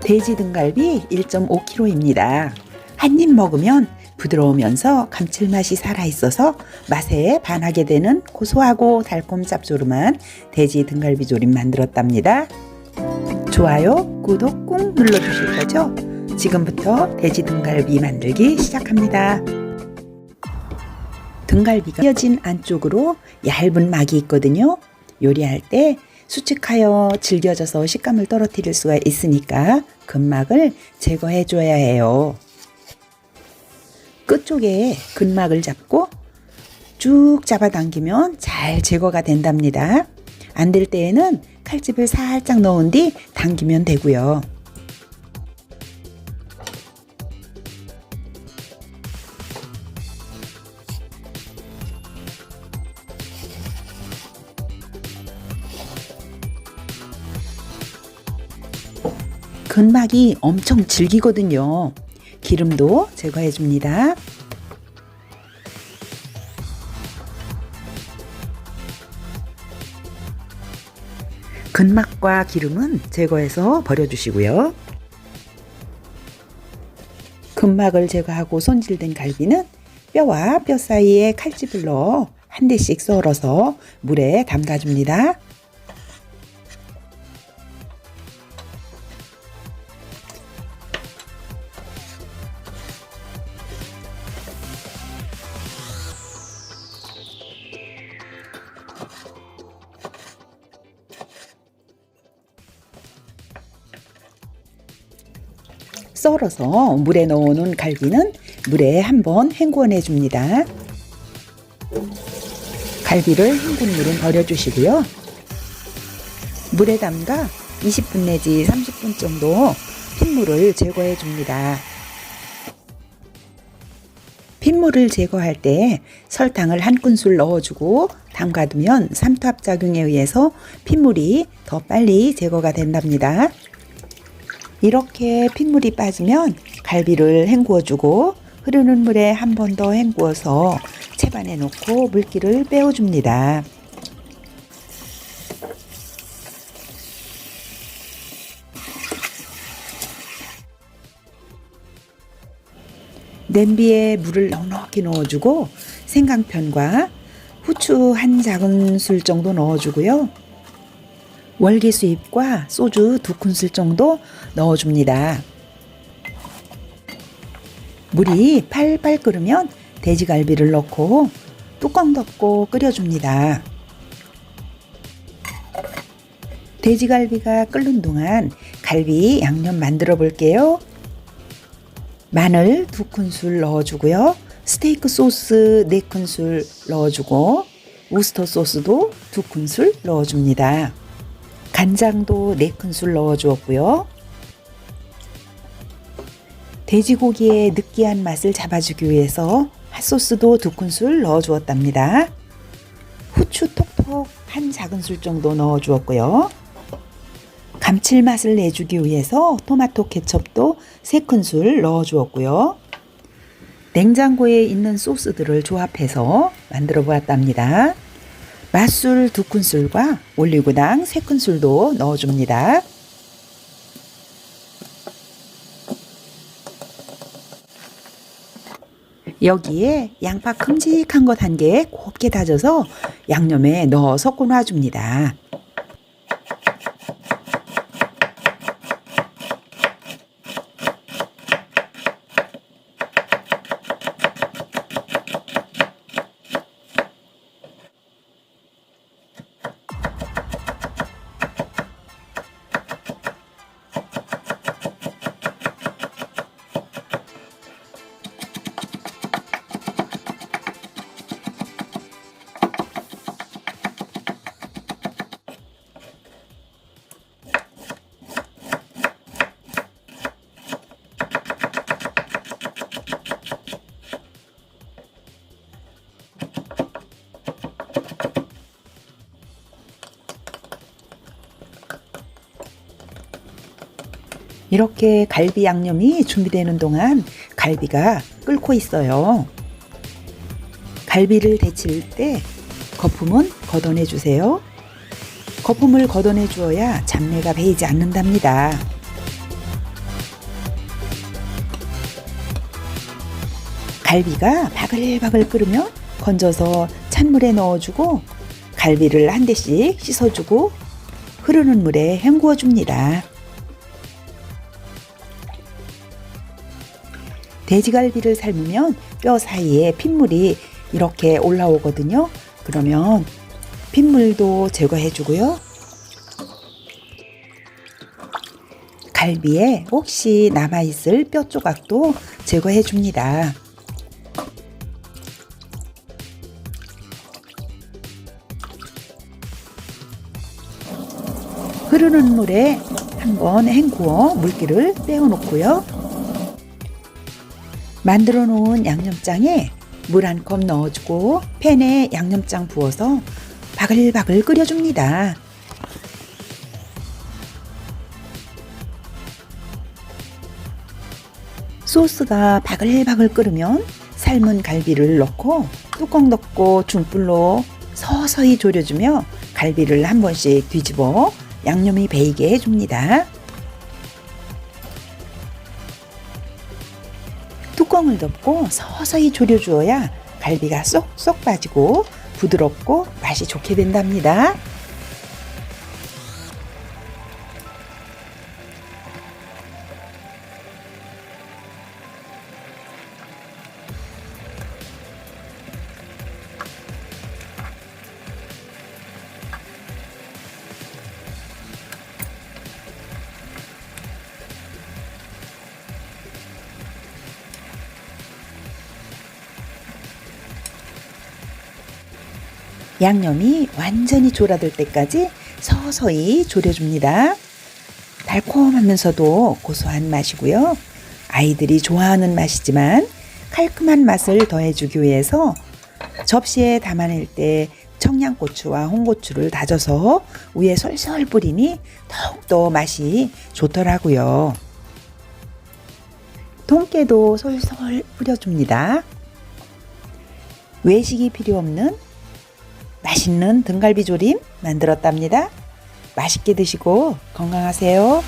돼지 등갈비 1.5kg입니다. 한 입 먹으면 부드러우면서 감칠맛이 살아있어서 맛에 반하게 되는 고소하고 달콤 짭조름한 돼지 등갈비 조림 만들었답니다. 좋아요, 구독 꾹 눌러주실 거죠? 지금부터 돼지 등갈비 만들기 시작합니다. 등갈비가 휘어진 안쪽으로 얇은 막이 있거든요. 요리할 때 수축하여 질겨져서 식감을 떨어뜨릴 수가 있으니까 근막을 제거해 줘야 해요. 끝쪽에 근막을 잡고 쭉 잡아당기면 잘 제거가 된답니다. 안 될 때에는 칼집을 살짝 넣은 뒤 당기면 되고요. 근막이 엄청 질기거든요. 기름도 제거해 줍니다. 근막과 기름은 제거해서 버려주시고요. 근막을 제거하고 손질된 갈비는 뼈와 뼈 사이에 칼집을 넣어 한 대씩 썰어서 물에 담가줍니다. 썰어서 물에 넣어놓은 갈비는 물에 한번 헹궈내 줍니다. 갈비를 헹군 물은 버려주시고요. 물에 담가 20분 내지 30분 정도 핏물을 제거해 줍니다. 핏물을 제거할 때 설탕을 한 큰술 넣어주고 담가두면 삼투압작용에 의해서 핏물이 더 빨리 제거가 된답니다. 이렇게 핏물이 빠지면 갈비를 헹구어주고 흐르는 물에 한 번 더 헹구어서 채반에 넣고 물기를 빼어줍니다. 냄비에 물을 넉넉히 넣어주고 생강편과 후추 한 작은술 정도 넣어주고요. 월계수잎과 소주 2큰술 정도 넣어줍니다. 물이 팔팔 끓으면 돼지갈비를 넣고 뚜껑 덮고 끓여줍니다. 돼지갈비가 끓는 동안 갈비 양념 만들어 볼게요. 마늘 2큰술 넣어주고요. 스테이크 소스 4큰술 넣어주고 우스터 소스도 2큰술 넣어줍니다. 간장도 4큰술 넣어주었고요. 돼지고기의 느끼한 맛을 잡아주기 위해서 핫소스도 2큰술 넣어주었답니다. 후추 톡톡 한 작은술 정도 넣어주었고요. 감칠맛을 내주기 위해서 토마토 케첩도 3큰술 넣어주었고요. 냉장고에 있는 소스들을 조합해서 만들어 보았답니다. 맛술 2큰술과 올리고당 3큰술도 넣어줍니다. 여기에 양파 큼직한 것 1개 곱게 다져서 양념에 넣어 섞어 놔줍니다. 이렇게 갈비 양념이 준비되는 동안 갈비가 끓고 있어요. 갈비를 데칠 때 거품은 걷어내 주세요. 거품을 걷어내 주어야 잡내가 배이지 않는답니다. 갈비가 바글바글 끓으면 건져서 찬물에 넣어주고 갈비를 한 대씩 씻어주고 흐르는 물에 헹구어 줍니다. 돼지갈비를 삶으면 뼈 사이에 핏물이 이렇게 올라오거든요. 그러면 핏물도 제거해 주고요. 갈비에 혹시 남아있을 뼈 조각도 제거해 줍니다. 흐르는 물에 한번 헹구어 물기를 빼어놓고요. 만들어 놓은 양념장에 물 한 컵 넣어주고 팬에 양념장 부어서 바글바글 끓여줍니다. 소스가 바글바글 끓으면 삶은 갈비를 넣고 뚜껑 덮고 중불로 서서히 졸여주며 갈비를 한 번씩 뒤집어 양념이 배이게 해줍니다. 뚜껑을 덮고 서서히 졸여주어야 갈비가 쏙쏙 빠지고 부드럽고 맛이 좋게 된답니다. 양념이 완전히 졸아들 때까지 서서히 졸여줍니다. 달콤하면서도 고소한 맛이고요. 아이들이 좋아하는 맛이지만 칼칼한 맛을 더해주기 위해서 접시에 담아낼 때 청양고추와 홍고추를 다져서 위에 솔솔 뿌리니 더욱더 맛이 좋더라고요. 통깨도 솔솔 뿌려줍니다. 외식이 필요 없는 맛있는 등갈비 조림 만들었답니다. 맛있게 드시고 건강하세요.